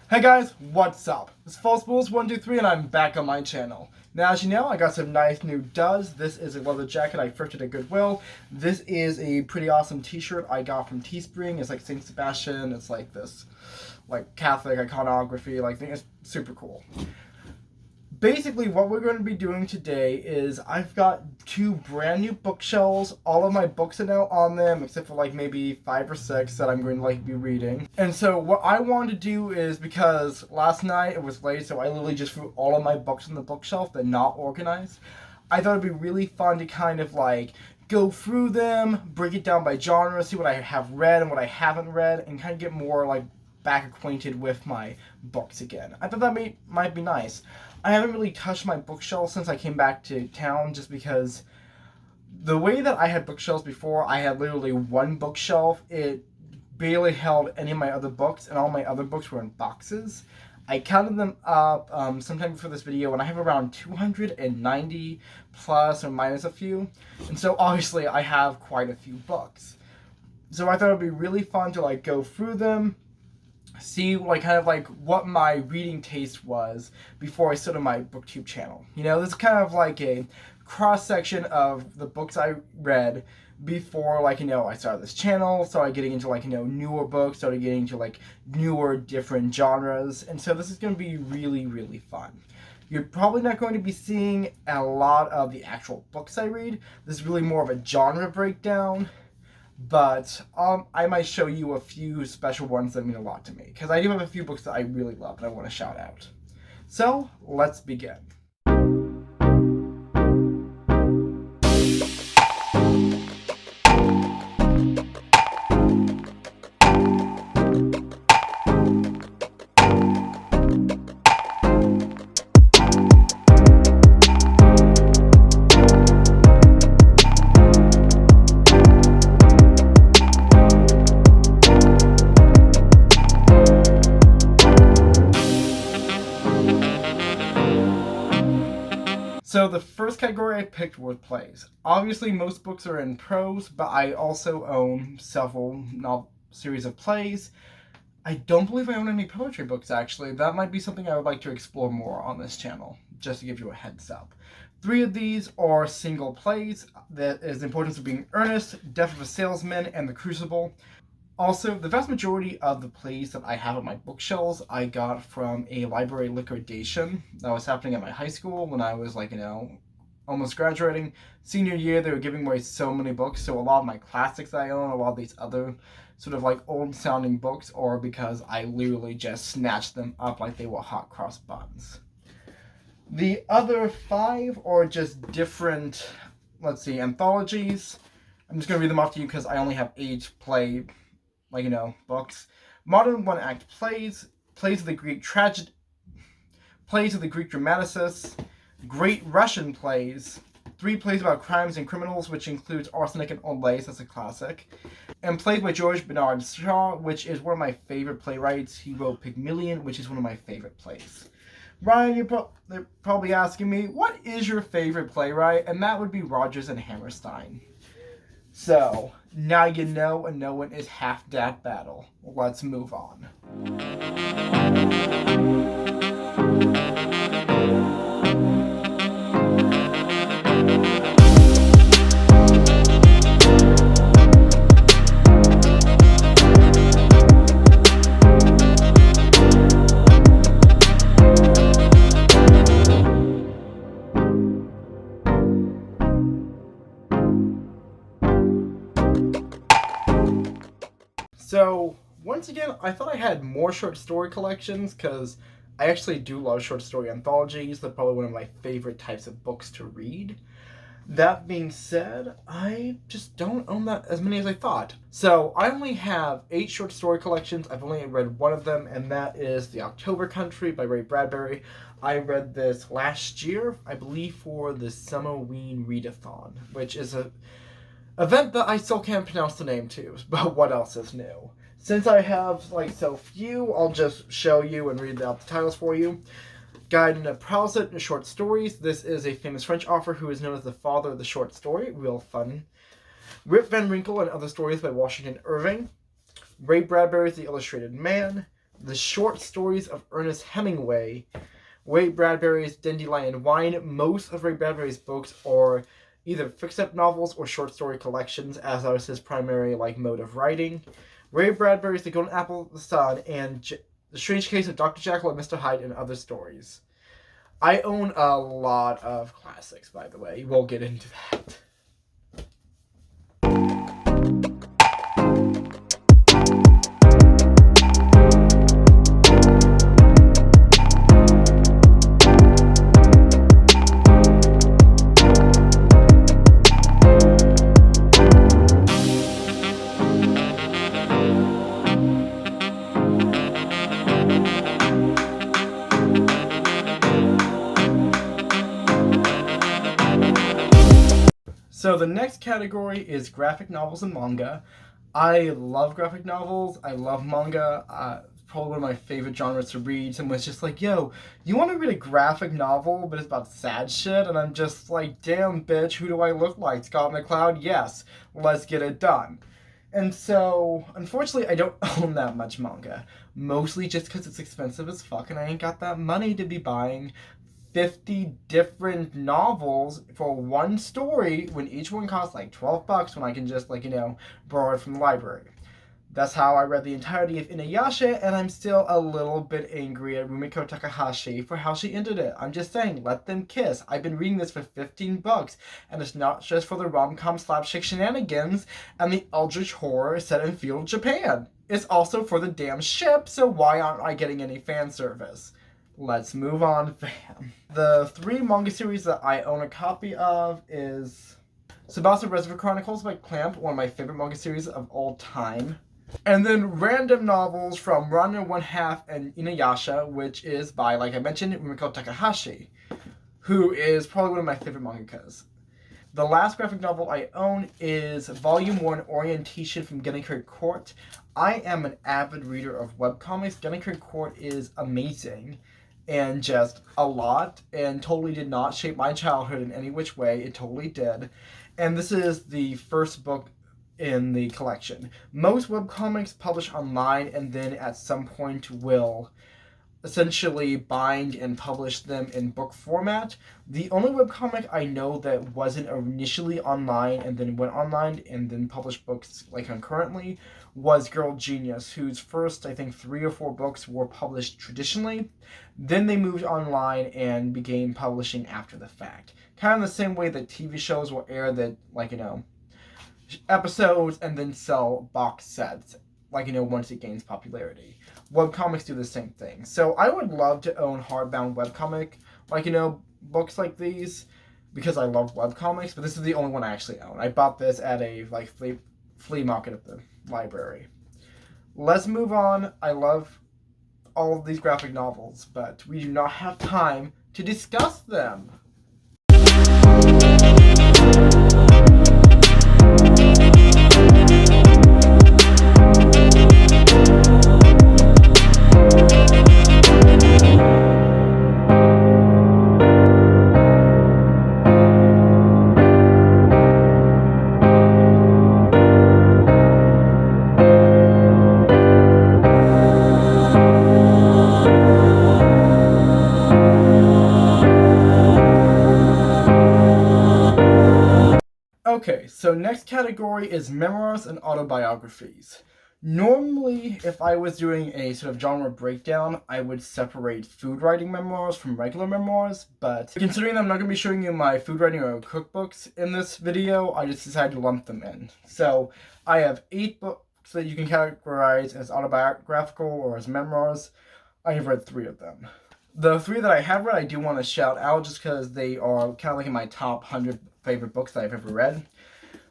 Hey guys, what's up? It's FalseBulls123 and I'm back on my channel. Now as you know, I got some nice new duds. This is a leather jacket I thrifted at Goodwill. This is a pretty awesome t-shirt I got from Teespring. It's like St. Sebastian. It's like this like Catholic iconography like thing. It's super cool. Basically, what we're going to be doing today is I've got two brand new bookshelves. All of my books are now on them, except for like maybe 5 or 6 that I'm going to like be reading. And so what I want to do is, because last night it was late, so I literally just threw all of my books on the bookshelf. They're not organized. I thought it'd be really fun to kind of like go through them, break it down by genre, see what I have read and what I haven't read, and kind of get more like back acquainted with my books again. I thought that might be nice. I haven't really touched my bookshelf since I came back to town, just because the way that I had bookshelves before, I had literally one bookshelf. It barely held any of my other books, and all my other books were in boxes. I counted them up sometime before this video, and I have around 290 plus or minus a few. And so obviously I have quite a few books. So I thought it would be really fun to like go through them, see like kind of like what my reading taste was before I started my booktube channel. You know, this is kind of like a cross section of the books I read before, like, you know, I started this channel, started getting into like, you know, newer books, started getting into like newer different genres, and so this is going to be really, really fun. You're probably not going to be seeing a lot of the actual books I read. This is really more of a genre breakdown. But I might show you a few special ones that mean a lot to me, because I do have a few books that I really love and I want to shout out. So, let's begin. So the first category I picked was plays. Obviously most books are in prose, but I also own several series of plays. I don't believe I own any poetry books, actually. That might be something I would like to explore more on this channel, just to give you a heads up. 3 of these are single plays. That is The Importance of Being Earnest, Death of a Salesman, and The Crucible. Also, the vast majority of the plays that I have on my bookshelves I got from a library liquidation that was happening at my high school when I was like, you know, almost graduating. Senior year, they were giving away so many books, so a lot of my classics I own, a lot of these other sort of like old sounding books, are because I literally just snatched them up like they were hot cross buns. The other 5 are just different, let's see, anthologies. I'm just going to read them off to you because I only have 8 like, you know, books. Modern one-act plays, plays of the Greek plays of the Greek dramaticists, Great Russian plays, 3 plays about crimes and criminals, which includes Arsenic and Old Lace, that's a classic, and plays by George Bernard Shaw, which is one of my favorite playwrights. He wrote Pygmalion, which is one of my favorite plays. Ryan, they're probably asking me, what is your favorite playwright? And that would be Rodgers and Hammerstein. So, now you know, and no one is half that battle. Let's move on. So, once again, I thought I had more short story collections, because I actually do love short story anthologies. They're probably one of my favorite types of books to read. That being said, I just don't own that as many as I thought. So, I only have 8 short story collections. I've only read one of them, and that is The October Country by Ray Bradbury. I read this last year, I believe, for the Summerween Readathon, which is a event that I still can't pronounce the name to, but what else is new? Since I have like so few, I'll just show you and read out the titles for you. Guide to Prosit and Short Stories. This is a famous French author who is known as the father of the short story. Real fun. Rip Van Winkle and Other Stories by Washington Irving. Ray Bradbury's The Illustrated Man. the short stories of Ernest Hemingway. Ray Bradbury's Dandelion Wine. Most of Ray Bradbury's books are either fix-up novels or short story collections, as was his primary mode of writing. Ray Bradbury's The Golden Apple of the Sun and The Strange Case of Dr. Jekyll and Mr. Hyde and Other Stories. I own a lot of classics, by the way. We'll get into that. So the next category is graphic novels and manga. I love graphic novels. I love manga. Probably one of my favorite genres to read. Someone's just like, yo, you want to read a graphic novel, but it's about sad shit? And I'm just like, damn, bitch, who do I look like? Scott McCloud? Yes, let's get it done. And so, unfortunately, I don't own that much manga. Mostly just because it's expensive as fuck, and I ain't got that money to be buying 50 different novels for one story when each one costs like $12 when I can just borrow it from the library. That's how I read the entirety of Inuyasha, and I'm still a little bit angry at Rumiko Takahashi for how she ended it. I'm just saying, let them kiss. I've been reading this for $15, and it's not just for the rom-com slapstick shenanigans and the eldritch horror set in feudal Japan. It's also for the damn ship, so why aren't I getting any fan service? Let's move on, fam. The 3 manga series that I own a copy of is Tsubasa Reservoir Chronicles by Clamp, one of my favorite manga series of all time. And then random novels from Ranma 1/2 and Inuyasha, which is by, like I mentioned, Rumiko Takahashi, who is probably one of my favorite mangakas. The last graphic novel I own is Volume 1 Orientation from Genikeri Court. I am an avid reader of webcomics. Genikeri Court is amazing and just a lot, and totally did not shape my childhood in any which way. It totally did. And this is the first book in the collection. Most webcomics publish online and then at some point will essentially bind and publish them in book format. The only webcomic I know that wasn't initially online and then went online and then published books concurrently was Girl Genius, whose first, I think, 3 or 4 books were published traditionally. Then they moved online and began publishing after the fact. Kind of the same way that TV shows will air that, episodes and then sell box sets, once it gains popularity. Webcomics do the same thing. So I would love to own hardbound webcomic, books like these, because I love webcomics, but this is the only one I actually own. I bought this at a, flea market at the library. Let's move on. I love all of these graphic novels, but we do not have time to discuss them. Okay, so next category is memoirs and autobiographies. Normally, if I was doing a sort of genre breakdown, I would separate food writing memoirs from regular memoirs, but considering I'm not going to be showing you my food writing or cookbooks in this video, I just decided to lump them in. So, I have 8 books that you can categorize as autobiographical or as memoirs. I have read 3 of them. The 3 that I have read, I do want to shout out just because they are kind of in my top 100 favorite books that I've ever read.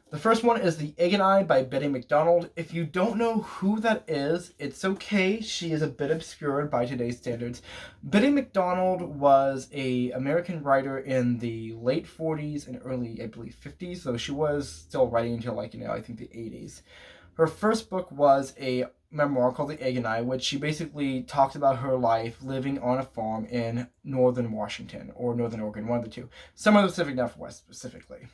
The first one is The Egg and I by Betty McDonald. If you don't know who that is, it's okay. She is a bit obscured by today's standards. Betty McDonald was an American writer in the late 40s and early, I believe, 50s, though she was still writing until, I think the 80s. Her first book was a memoir called The Egg and I, which she basically talks about her life living on a farm in northern Washington, or northern Oregon, one of the two. Some of the Pacific Northwest, specifically.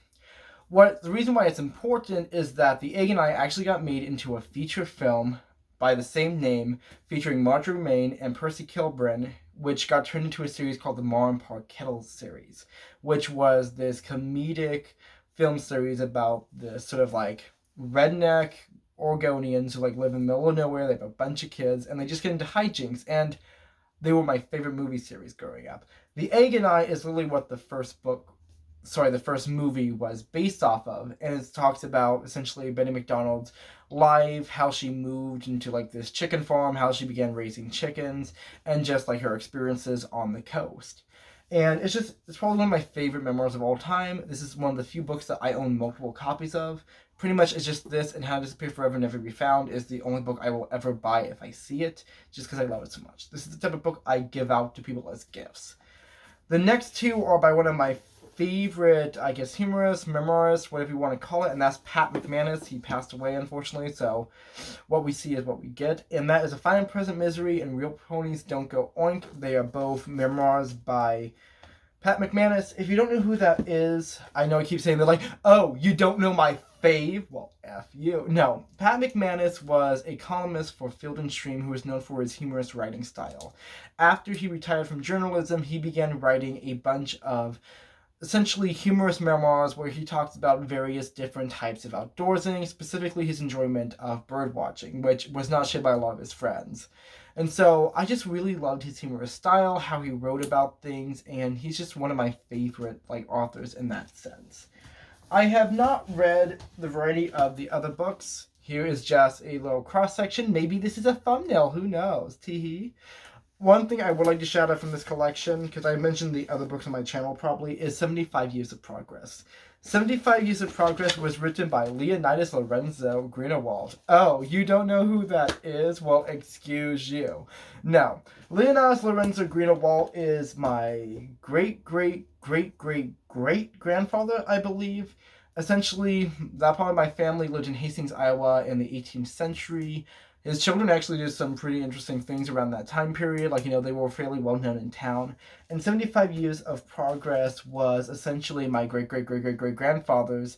The reason why it's important is that The Egg and I actually got made into a feature film by the same name, featuring Marjorie Main and Percy Kilbrin, which got turned into a series called the Ma and Pa Kettles series, which was this comedic film series about this sort of like redneck Oregonians who like live in the middle of nowhere. They have a bunch of kids and they just get into hijinks, and they were my favorite movie series growing up. The Egg and I is literally what the first movie was based off of, and it talks about essentially Betty McDonald's life, how she moved into like this chicken farm, how she began raising chickens, and just like her experiences on the coast. And it's probably one of my favorite memoirs of all time. This is one of the few books that I own multiple copies of. Pretty much it's just this and How to Disappear Forever Never Be Found is the only book I will ever buy if I see it, just because I love it so much. This is the type of book I give out to people as gifts. The next two are by one of my favorite, I guess, humorists, memoirists, whatever you want to call it, and that's Pat McManus. He passed away, unfortunately, so what we see is what we get. And that is A Fine and Present Misery and Real Ponies Don't Go Oink. They are both memoirs by Pat McManus. If you don't know who that is, I know I keep saying they're like, oh, you don't know my fave? Well, F you. No, Pat McManus was a columnist for Field and Stream who was known for his humorous writing style. After he retired from journalism, he began writing a bunch of essentially humorous memoirs where he talks about various different types of outdoorsing, specifically his enjoyment of bird watching, which was not shared by a lot of his friends. And so I just really loved his humorous style, how he wrote about things, and he's just one of my favorite authors in that sense. I have not read the variety of the other books. Here is just a little cross-section. Maybe this is a thumbnail, who knows? Tee-hee. One thing I would like to shout out from this collection, because I mentioned the other books on my channel probably, is 75 Years of Progress. 75 Years of Progress was written by Leonidas Lorenzo Greenewald. Oh, you don't know who that is? Well, excuse you. No, Leonidas Lorenzo Greenewald is my great-great-great-great-great-grandfather, I believe. Essentially, that part of my family lived in Hastings, Iowa in the 18th century. His children actually did some pretty interesting things around that time period. They were fairly well known in town. And 75 Years of Progress was essentially my great-great-great-great-great-grandfather's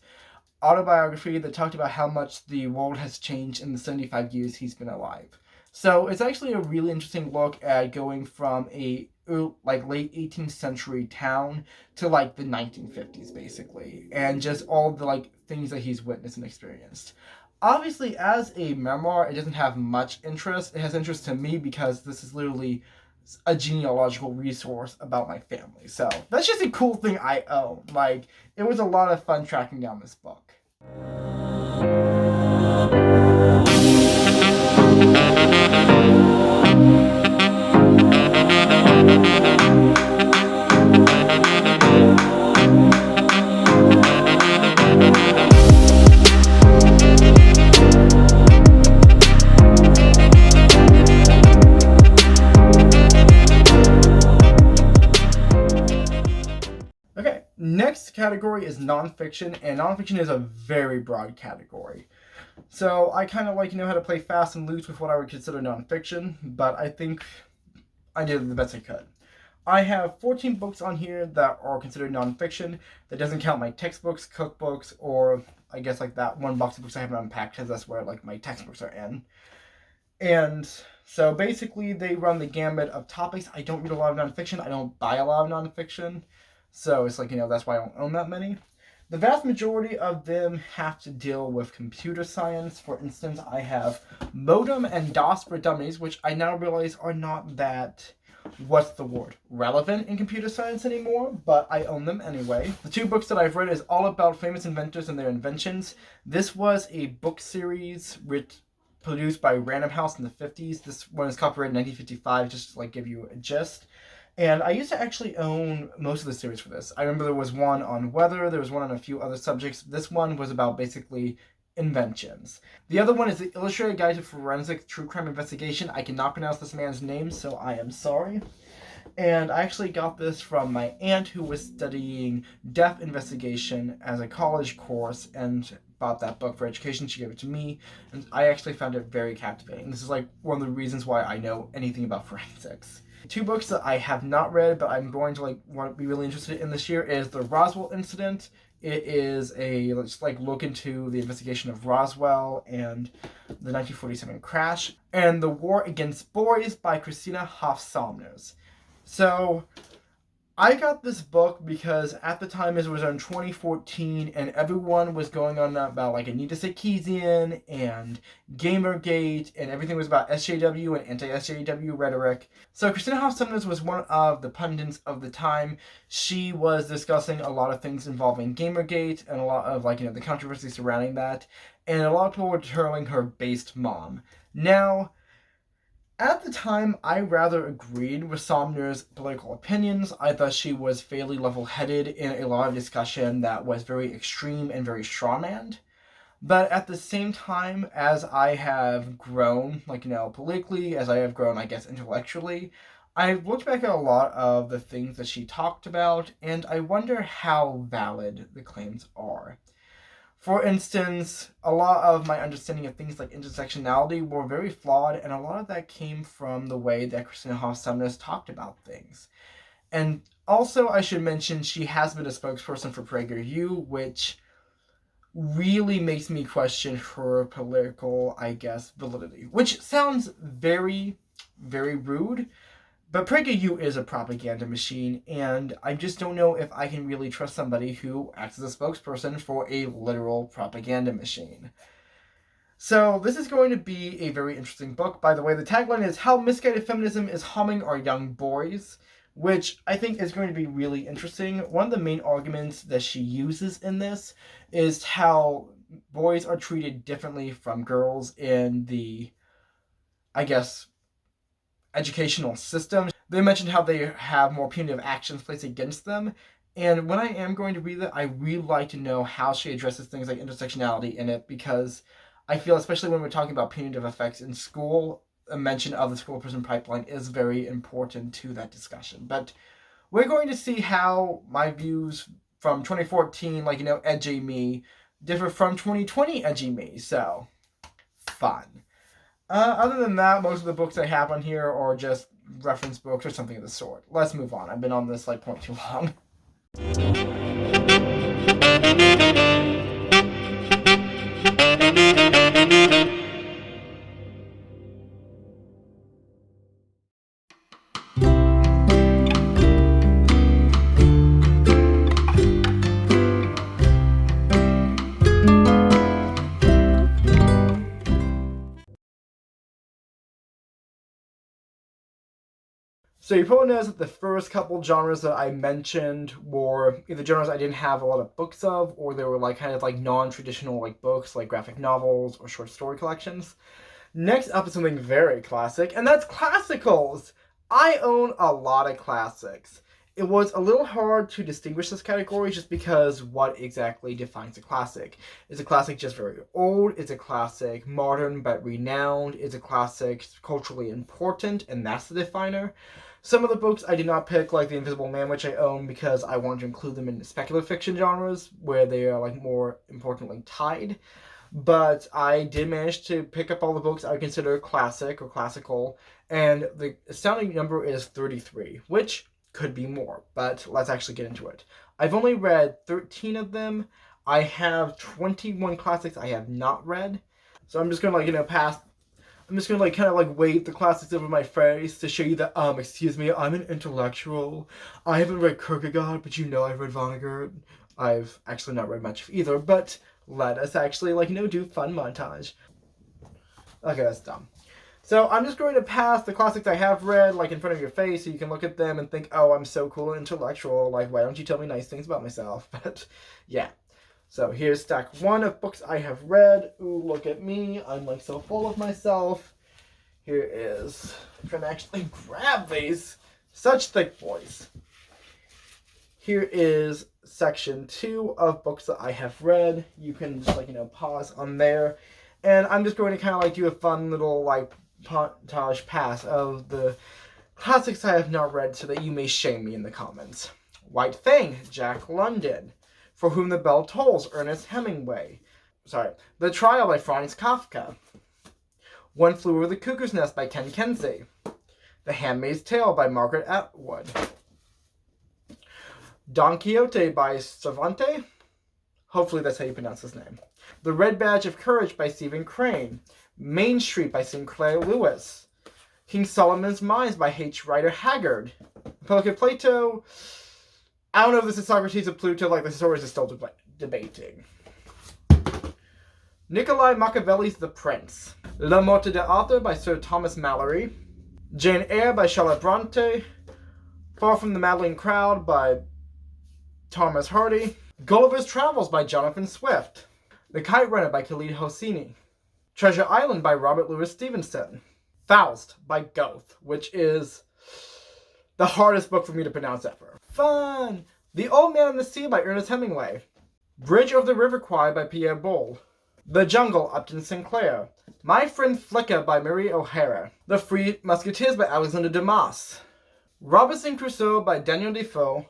autobiography that talked about how much the world has changed in the 75 years he's been alive. So it's actually a really interesting look at going from a late 18th century town to the 1950s basically, and just all the things that he's witnessed and experienced. Obviously, as a memoir, it doesn't have much interest. It has interest to me because this is literally a genealogical resource about my family. So that's just a cool thing I own. It was a lot of fun tracking down this book. Next category is nonfiction, and nonfiction is a very broad category. So I kind of how to play fast and loose with what I would consider nonfiction, but I think I did the best I could. I have 14 books on here that are considered nonfiction. That doesn't count my textbooks, cookbooks, or I guess that one box of books I haven't unpacked because that's where my textbooks are in. And so basically they run the gamut of topics. I don't read a lot of nonfiction. I don't buy a lot of nonfiction. So it's that's why I don't own that many. The vast majority of them have to deal with computer science. For instance, I have Modem and DOS for Dummies, which I now realize are not that, relevant in computer science anymore, but I own them anyway. The two books that I've read is all about famous inventors and their inventions. This was a book series produced by Random House in the 50s. This one is copyrighted in 1955, just to give you a gist. And I used to actually own most of the series for this. I remember there was one on weather, there was one on a few other subjects. This one was about basically inventions. The other one is the Illustrated Guide to Forensic True Crime Investigation. I cannot pronounce this man's name, so I am sorry. And I actually got this from my aunt who was studying death investigation as a college course and bought that book for education. She gave it to me, and I actually found it very captivating. This is one of the reasons why I know anything about forensics. Two books that I have not read, but I'm going to want to be really interested in this year is The Roswell Incident. It is a look into the investigation of Roswell and the 1947 crash, and The War Against Boys by Christina Hoff Sommers. So I got this book because at the time it was in 2014 and everyone was going on about Anita Sarkeesian and Gamergate, and everything was about SJW and anti-SJW rhetoric. So Christina Hoff Sommers was one of the pundits of the time. She was discussing a lot of things involving Gamergate and a lot of the controversy surrounding that, and a lot of people were telling her based mom. Now, at the time, I rather agreed with Sommers' political opinions. I thought she was fairly level-headed in a lot of discussion that was very extreme and very strawmanned. But at the same time, as I have grown, politically, as I have grown, I guess, intellectually, I've looked back at a lot of the things that she talked about, and I wonder how valid the claims are. For instance, a lot of my understanding of things like intersectionality were very flawed, and a lot of that came from the way that Christina Hoff Sommers talked about things. And also, I should mention, she has been a spokesperson for PragerU, which really makes me question her political, validity. Which sounds very, very rude, but PragerU is a propaganda machine, and I just don't know if I can really trust somebody who acts as a spokesperson for a literal propaganda machine. So this is going to be a very interesting book. By the way, the tagline is How Misguided Feminism is Harming Our Young Boys, which I think is going to be really interesting. One of the main arguments that she uses in this is how boys are treated differently from girls in the, educational system. They mentioned how they have more punitive actions placed against them, and when I am going to read it, I really like to know how she addresses things like intersectionality in it, because I feel, especially when we're talking about punitive effects in school, a mention of the school prison pipeline is very important to that discussion. But we're going to see how my views from 2014, edgy me, differ from 2020 edgy me, so fun. Other than that, most of the books I have on here are just reference books or something of the sort. Let's move on. I've been on this point too long. So you probably noticed that the first couple genres that I mentioned were either genres I didn't have a lot of books of, or they were non-traditional books, like graphic novels or short story collections. Next up is something very classic, and that's classicals! I own a lot of classics. It was a little hard to distinguish this category just because what exactly defines a classic? Is a classic just very old? Is a classic modern but renowned? Is a classic culturally important, and that's the definer? Some of the books I did not pick, like The Invisible Man, which I own, because I wanted to include them in speculative fiction genres, where they are more importantly tied. But I did manage to pick up all the books I would consider classic or classical, and the astounding number is 33, which could be more, but let's actually get into it. I've only read 13 of them. I have 21 classics I have not read, so I'm just gonna pass. I'm just gonna wave the classics over my face to show you that excuse me, I'm an intellectual. I haven't read Kierkegaard, but I've read Vonnegut. I've actually not read much of either, but let us actually do fun montage. Okay, that's dumb. So I'm just going to pass the classics I have read in front of your face, so you can look at them and think, oh, I'm so cool and intellectual, why don't you tell me nice things about myself? But yeah. So here's stack 1 of books I have read. Ooh, look at me. I'm so full of myself. Here is, I'm trying to actually grab these. Such thick boys. Here is section 2 of books that I have read. You can just pause on there. And I'm just going to do a fun little montage pass of the classics I have not read so that you may shame me in the comments. White Fang, Jack London. For Whom the Bell Tolls, Ernest Hemingway. The Trial by Franz Kafka. One Flew Over the Cuckoo's Nest by Ken Kesey. The Handmaid's Tale by Margaret Atwood. Don Quixote by Cervantes. Hopefully that's how you pronounce his name. The Red Badge of Courage by Stephen Crane. Main Street by Sinclair Lewis. King Solomon's Mines by H. Rider Haggard. Republic of Plato. I don't know if this is Socrates or Pluto, like the historians are still debating. Niccolo Machiavelli's The Prince. La Morte d'Arthur by Sir Thomas Malory. Jane Eyre by Charlotte Bronte. Far from the Maddling Crowd by Thomas Hardy. Gulliver's Travels by Jonathan Swift. The Kite Runner by Khalid Hosseini. Treasure Island by Robert Louis Stevenson. Faust by Goethe, which is the hardest book for me to pronounce ever. Fun! The Old Man and the Sea by Ernest Hemingway. Bridge over the River Kwai by Pierre Boulle. The Jungle, Upton Sinclair. My Friend Flicka by Mary O'Hara. The Three Musketeers by Alexander Dumas. Robinson Crusoe by Daniel Defoe.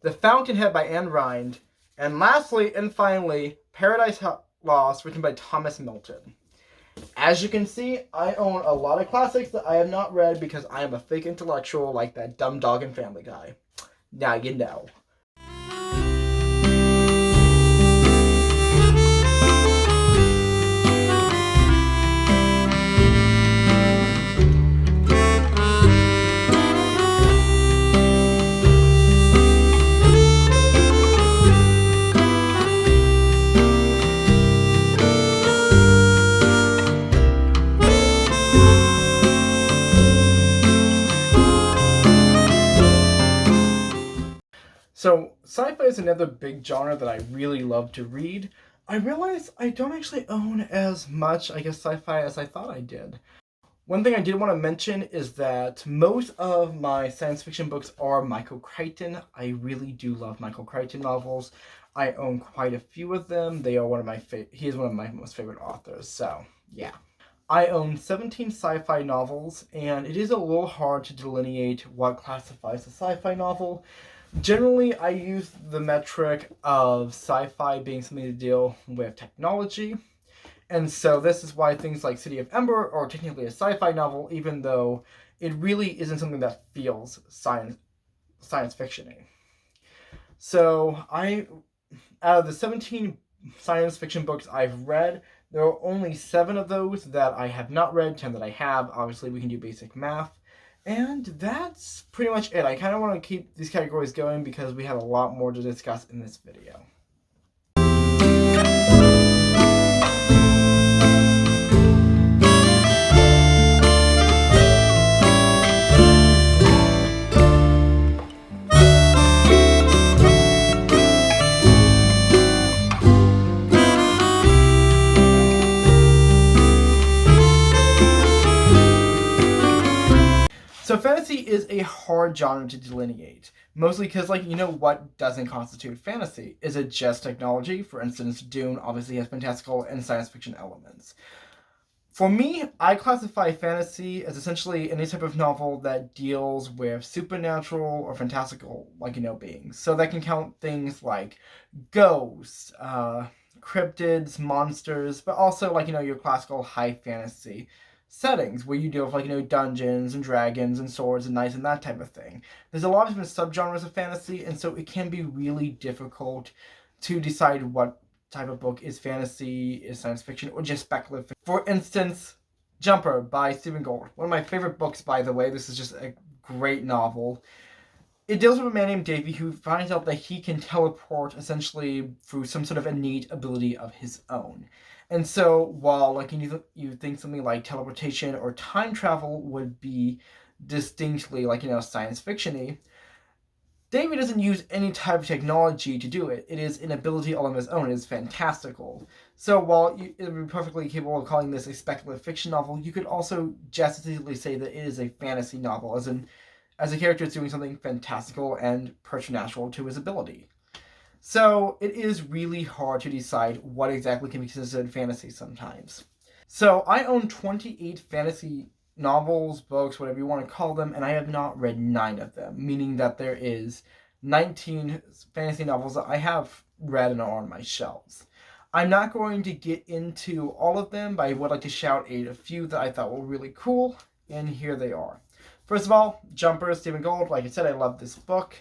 The Fountainhead by Anne Rind. And lastly and finally, Paradise Lost, written by Thomas Milton. As you can see, I own a lot of classics that I have not read because I am a fake intellectual like that dumb dog in Family Guy. Now you know. So, sci-fi is another big genre that I really love to read. I realize I don't actually own as much, sci-fi as I thought I did. One thing I did want to mention is that most of my science fiction books are Michael Crichton. I really do love Michael Crichton novels. I own quite a few of them. They are he is one of my most favorite authors, so yeah. I own 17 sci-fi novels, and it is a little hard to delineate what classifies a sci-fi novel. Generally, I use the metric of sci-fi being something to deal with technology. And so this is why things like City of Ember are technically a sci-fi novel, even though it really isn't something that feels science fiction-y. So out of the 17 science fiction books I've read, there are only 7 of those that I have not read, 10 that I have. Obviously, we can do basic math. And that's pretty much it. I kind of want to keep these categories going because we have a lot more to discuss in this video. So fantasy is a hard genre to delineate, mostly because, what doesn't constitute fantasy? Is it just technology? For instance, Dune obviously has fantastical and science fiction elements. For me, I classify fantasy as essentially any type of novel that deals with supernatural or fantastical, beings. So that can count things like ghosts, cryptids, monsters, but also, your classical high fantasy settings where you deal with dungeons and dragons and swords and knights and that type of thing. There's a lot of different subgenres of fantasy, and so it can be really difficult to decide what type of book is fantasy, is science fiction, or just speculative. For instance, Jumper by Stephen Gould. One of my favorite books, by the way. This is just a great novel. It deals with a man named Davy who finds out that he can teleport essentially through some sort of innate ability of his own. And so while you think something like teleportation or time travel would be distinctly science fiction-y, Davy doesn't use any type of technology to do it. It is an ability all on his own. It is fantastical. So while it would be perfectly capable of calling this a speculative fiction novel, you could also just as easily say that it is a fantasy novel, as a character is doing something fantastical and preternatural to his ability. So it is really hard to decide what exactly can be considered fantasy sometimes. So I own 28 fantasy novels, books, whatever you want to call them, and I have not read 9 of them, meaning that there is 19 fantasy novels that I have read and are on my shelves. I'm not going to get into all of them, but I would like to shout a few that I thought were really cool and here they are. First of all, Jumper, Stephen Gould. Like I said, I love this book.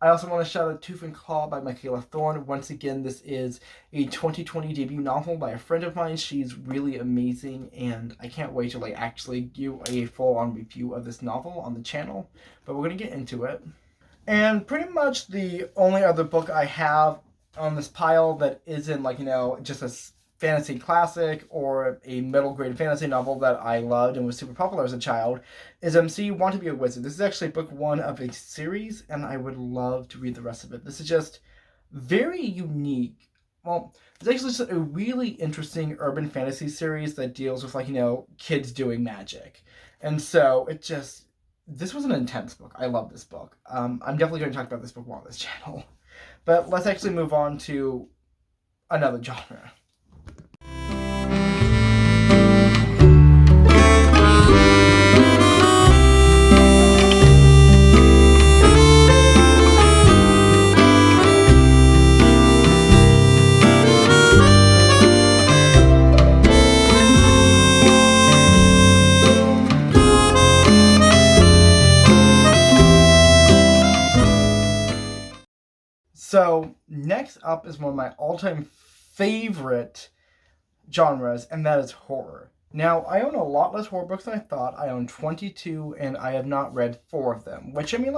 I also want to shout out Tooth and Claw by Michaela Thorne. Once again, this is a 2020 debut novel by a friend of mine. She's really amazing, and I can't wait to actually do a full-on review of this novel on the channel. But we're going to get into it. And pretty much the only other book I have on this pile that isn't just a fantasy classic or a middle grade fantasy novel that I loved and was super popular as a child is So You Want to Be a Wizard. This is actually book 1 of a series, and I would love to read the rest of it. This is just very unique. Well, it's actually just a really interesting urban fantasy series that deals with kids doing magic. And so this was an intense book. I love this book. I'm definitely going to talk about this book more on this channel. But let's actually move on to another genre. So next up is one of my all-time favorite genres, and that is horror. Now, I own a lot less horror books than I thought. I own 22, and I have not read 4 of them, which I mean,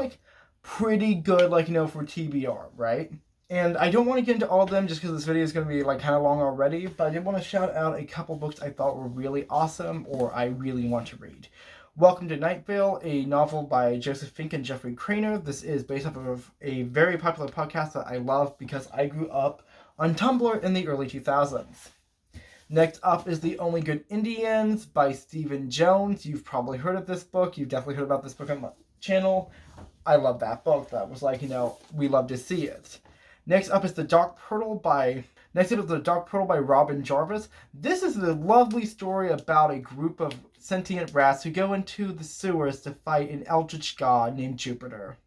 pretty good, for TBR, right? And I don't want to get into all of them just because this video is going to be, kind of long already, but I did want to shout out a couple books I thought were really awesome or I really want to read. Welcome to Night Vale, a novel by Joseph Fink and Jeffrey Craner. This is based off of a very popular podcast that I love because I grew up on Tumblr in the early 2000s. Next up is The Only Good Indians by Stephen Jones. You've probably heard of this book. You've definitely heard about this book on my channel. I love that book. That was we love to see it. Next up is The Dark Portal by Robin Jarvis. This is a lovely story about a group of sentient rats who go into the sewers to fight an eldritch god named Jupiter.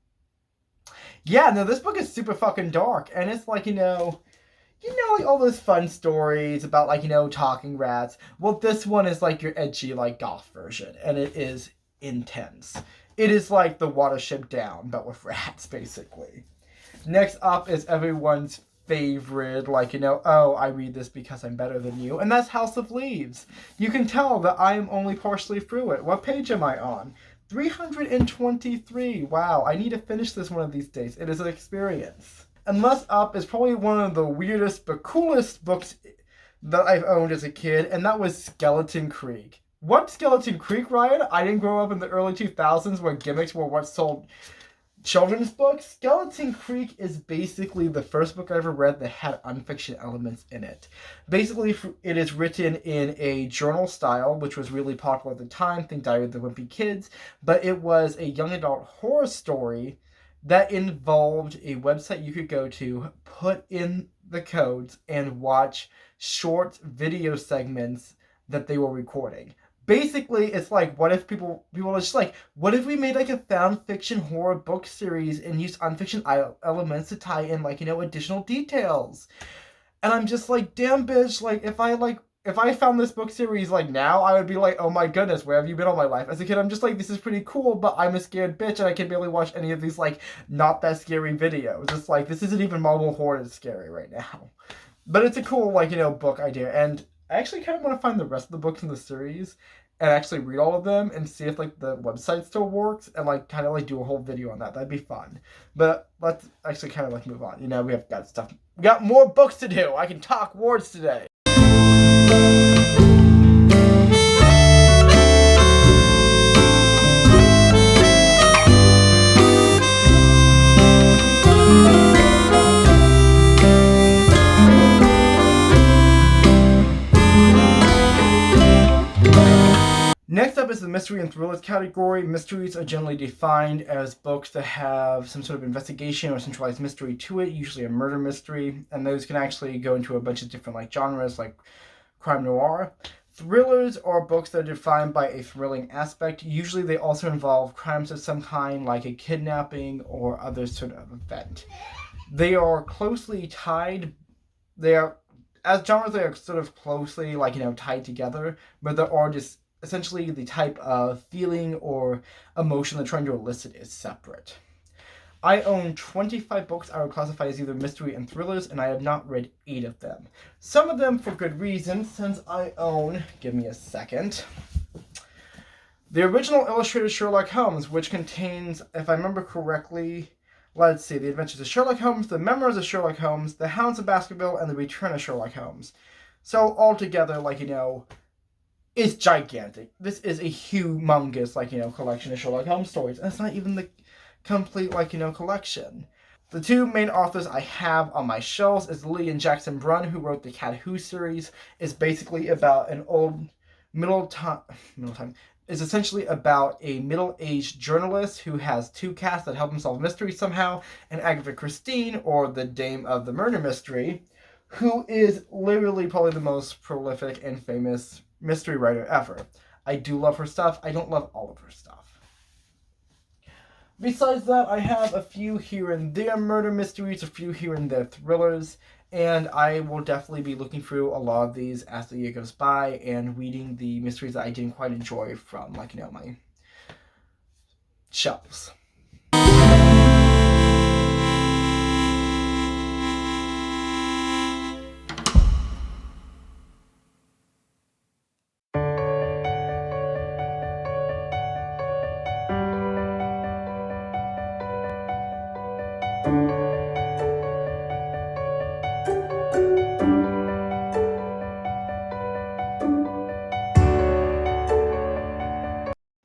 Yeah, no, this book is super fucking dark, and it's all those fun stories about, talking rats. Well, this one is your edgy, goth version, and it is intense. It is like the Watership Down, but with rats, basically. Next up is everyone's favorite, I read this because I'm better than you, and that's House of Leaves. You can tell that I am only partially through it. What page am I on? 323. Wow, I need to finish this one of these days. It is an experience. And last up is probably one of the weirdest but coolest books that I've owned as a kid, and that was Skeleton Creek. What, Skeleton Creek, Ryan? I didn't grow up in the early 2000s where gimmicks were what sold children's books. Skeleton Creek is basically the first book I ever read that had unfiction elements in it. Basically, it is written in a journal style, which was really popular at the time. Think Diary of the Wimpy Kids. But it was a young adult horror story that involved a website you could go to, put in the codes, and watch short video segments that they were recording. Basically, it's what if people are just what if we made a fan fiction horror book series and used unfiction elements to tie in additional details? And I'm just damn bitch, if I found this book series now, I would be oh my goodness, where have you been all my life? As a kid, I'm just this is pretty cool, but I'm a scared bitch and I can barely watch any of these not that scary videos. It's this isn't even Marvel horror is scary right now. But it's a cool book idea, and I actually kind of want to find the rest of the books in the series and actually read all of them and see if the website still works and kind of do a whole video on that. That'd be fun. But let's actually kind of move on. We got more books to do. I can talk words today. Next up is the mystery and thrillers category. Mysteries are generally defined as books that have some sort of investigation or centralized mystery to it, usually a murder mystery, and those can actually go into a bunch of different genres like crime noir. Thrillers are books that are defined by a thrilling aspect. Usually they also involve crimes of some kind, like a kidnapping or other sort of event. They are closely tied. As genres, they are sort of closely, tied together, but there are just essentially the type of feeling or emotion they're trying to elicit is separate. I own 25 books I would classify as either mystery and thrillers, and I have not read 8 of them. Some of them for good reasons, since I own, give me a second, the original illustrated Sherlock Holmes, which contains, if I remember correctly, let's see, The Adventures of Sherlock Holmes, The Memoirs of Sherlock Holmes, The Hounds of Baskerville, and The Return of Sherlock Holmes. So altogether, it's gigantic. This is a humongous, collection of Sherlock Holmes stories, and it's not even the complete, collection. The 2 main authors I have on my shelves is Lillian Jackson Brunn, who wrote the Cat Who series. It's basically about an old is essentially about a middle-aged journalist who has 2 cats that help him solve mysteries somehow, and Agatha Christie, or the Dame of the Murder Mystery, who is literally probably the most prolific and famous mystery writer ever. I do love her stuff. I don't love all of her stuff. Besides that, I have a few here and there murder mysteries, a few here and there thrillers, and I will definitely be looking through a lot of these as the year goes by and reading the mysteries that I didn't quite enjoy from, my shelves.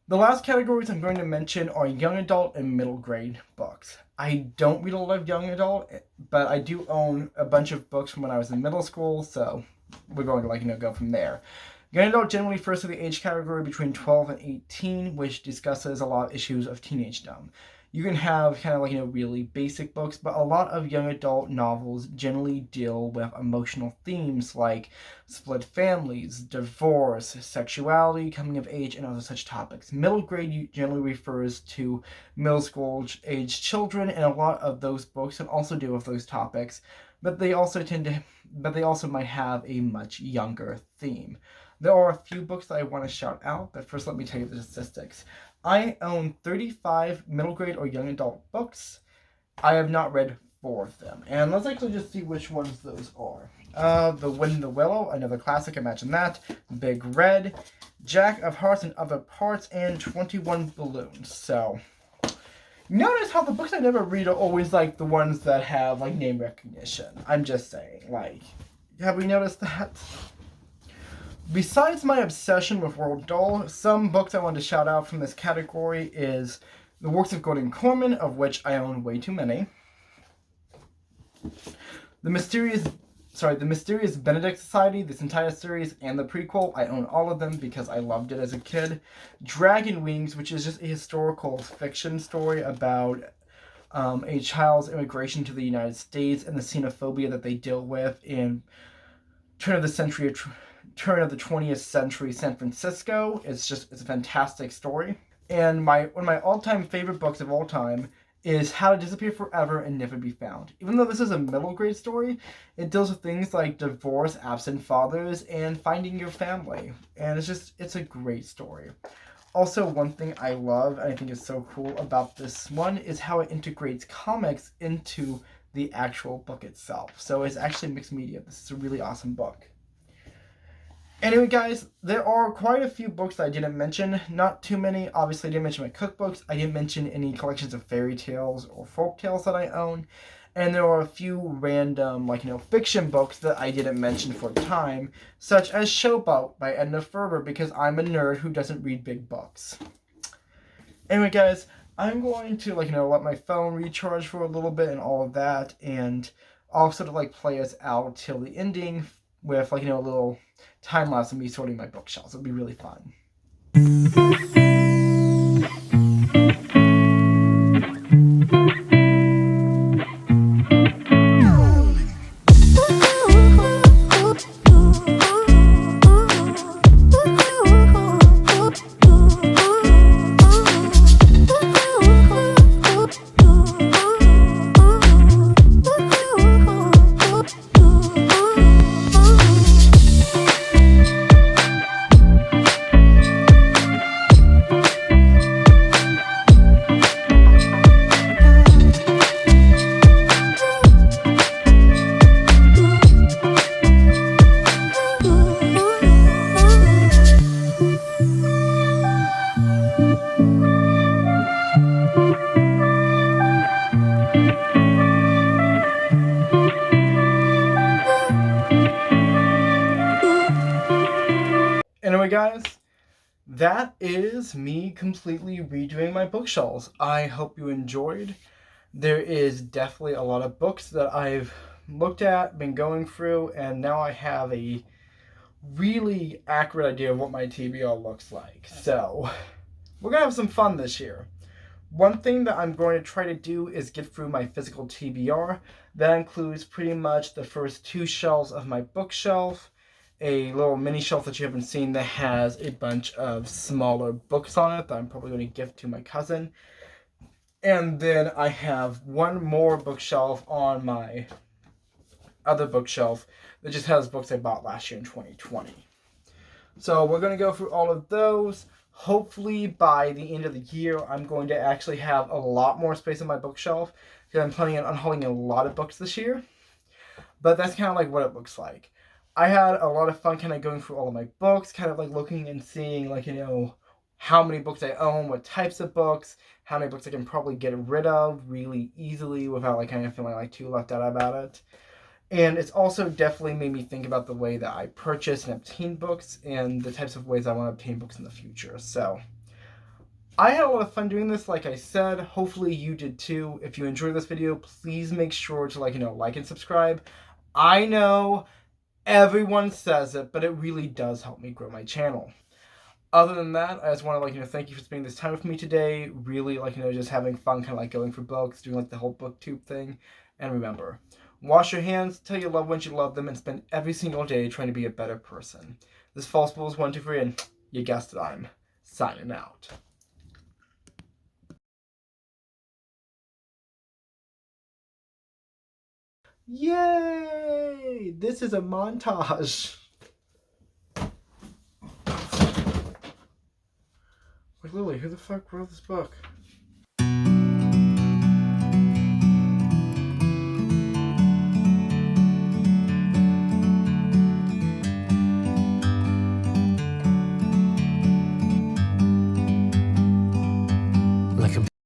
The last categories I'm going to mention are young adult and middle grade books. I don't read a lot of young adult, but I do own a bunch of books from when I was in middle school, so we're going to go from there. Young adult generally refers to the age category between 12 and 18, which discusses a lot of issues of teenagedom. You can have really basic books, but a lot of young adult novels generally deal with emotional themes like split families, divorce, sexuality, coming of age, and other such topics. Middle grade generally refers to middle school age children, and a lot of those books can also deal with those topics, but they also might have a much younger theme. There are a few books that I want to shout out, but first let me tell you the statistics. I own 35 middle grade or young adult books. I have not read 4 of them. And let's actually just see which ones those are. The Wind in the Willow, another classic, imagine that. Big Red, Jack of Hearts and Other Parts, and 21 Balloons. So, notice how the books I never read are always the ones that have name recognition. I'm just saying, have we noticed that? Besides my obsession with Roald Dahl, some books I want to shout out from this category is the works of Gordon Corman, of which I own way too many. The Mysterious Benedict Society, this entire series, and the prequel, I own all of them because I loved it as a kid. Dragon Wings, which is just a historical fiction story about a child's immigration to the United States and the xenophobia that they deal with in turn of the 20th century San Francisco. It's a fantastic story. And one of my all-time favorite books of all time is How to Disappear Forever and Never Be Found. Even though this is a middle grade story, it deals with things like divorce, absent fathers, and finding your family. And it's a great story. Also, one thing I love, and I think is so cool about this one, is how it integrates comics into the actual book itself. So it's actually mixed media. This is a really awesome book. Anyway, guys, there are quite a few books that I didn't mention. Not too many. Obviously, I didn't mention my cookbooks. I didn't mention any collections of fairy tales or folk tales that I own. And there are a few random, fiction books that I didn't mention for time, such as Showboat by Edna Ferber, because I'm a nerd who doesn't read big books. Anyway, guys, I'm going to, let my phone recharge for a little bit and all of that, and also to, play us out till the ending with, a little time-lapse of me sorting my bookshelves. It'll be really fun. that is me completely redoing my bookshelves. I hope you enjoyed. There is definitely a lot of books that I've looked at, been going through, and now I have a really accurate idea of what my TBR looks like. So, we're going to have some fun this year. One thing that I'm going to try to do is get through my physical TBR. That includes pretty much the first 2 shelves of my bookshelf, a little mini shelf that you haven't seen that has a bunch of smaller books on it that I'm probably going to gift to my cousin. And then I have one more bookshelf on my other bookshelf that just has books I bought last year in 2020. So we're going to go through all of those. Hopefully by the end of the year, I'm going to actually have a lot more space on my bookshelf because I'm planning on unhauling a lot of books this year. But that's kind of like what it looks like. I had a lot of fun kind of going through all of my books, kind of like looking and seeing like, how many books I own, what types of books, how many books I can probably get rid of really easily without like kind of feeling like too left out about it. And it's also definitely made me think about the way that I purchase and obtain books and the types of ways I want to obtain books in the future. So I had a lot of fun doing this, like I said. Hopefully you did too. If you enjoyed this video, please make sure to like and subscribe. I know everyone says it, but it really does help me grow my channel. Other than that, I just want to thank you for spending this time with me today. Really just having fun, kind of like going for books, doing like the whole booktube thing. And remember, wash your hands, tell your loved ones you love them, and spend every single day trying to be a better person. This is False Bulls 123, and you guessed it, I'm signing out. Yay! This is a montage. Like, Lily, who the fuck wrote this book?